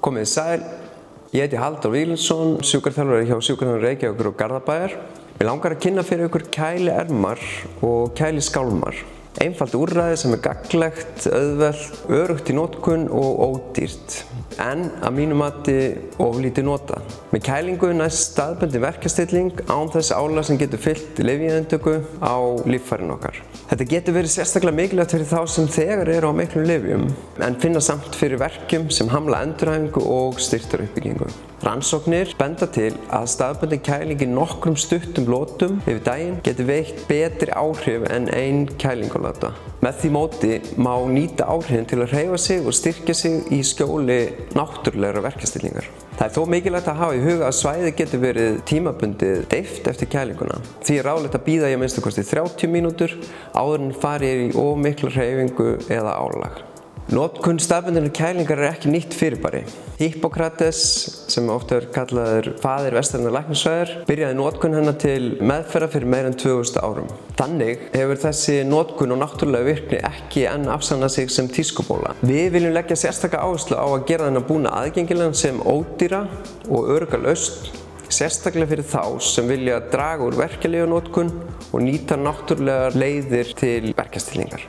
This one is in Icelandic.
Komið sæl, ég heiti Halldór Víglundsson, sjúkraþjálfari hjá Sjúkraþjálfun Reykjavíkur og Garðabæjar. Mig langar að kynna fyrir ykkur kæliermar og kæliskálmar. Einfalt úrræði sem gagnlegt, auðvelt, öruggt í notkun og ódýrt. En að mínu mati oflítið notað. Með kælingu næst staðbundin verkjastilling án þess álag sem getur fylgt lyfjainntöku á líffærin okkar. Þetta getur verið sérstaklega mikilvægt fyrir þá sem þegar eru á miklum lyfjum, en finna samt fyrir verkjum sem hamla endurhæfingu og styrktar uppbyggingu. Rannsóknir benda til að staðbundin kæling í nokkrum stuttum lotum yfir daginn getur veitt betri áhrif en ein kælingolata. Með því móti má nýta áhrifin til að hreyfa sig og styrkja sig í skjóli náttúrulegra verkjastillingar. Það er þó mikilvægt að hafa í huga að svæðið getur verið tímabundið deyft eftir kælinguna. Því er ráðlegt að bíða í að minnsta kosti 30 mínútur áður en farið í of mikla hreyfingu eða álag. Notkun staðbundinnar kælingar er ekki nýtt fyrirbæri. Hippókrates, sem oft er kallaður faðir vestrænnar læknisfræðar, byrjaði notkun hennar til meðferðar fyrir meira en 2000 árum. Þannig hefur þessi notkun og náttúrulega virkni ekki enn afsannað sig sem tískubóla. Við viljum leggja sérstaka áherslu á að gera þennan búnað aðgengilegan sem ódýra og örugga lausn, sérstaklega fyrir þá sem vilja draga úr verkjalyfjanotkun og nýta náttúrulegar leiðir til verkjastillingar.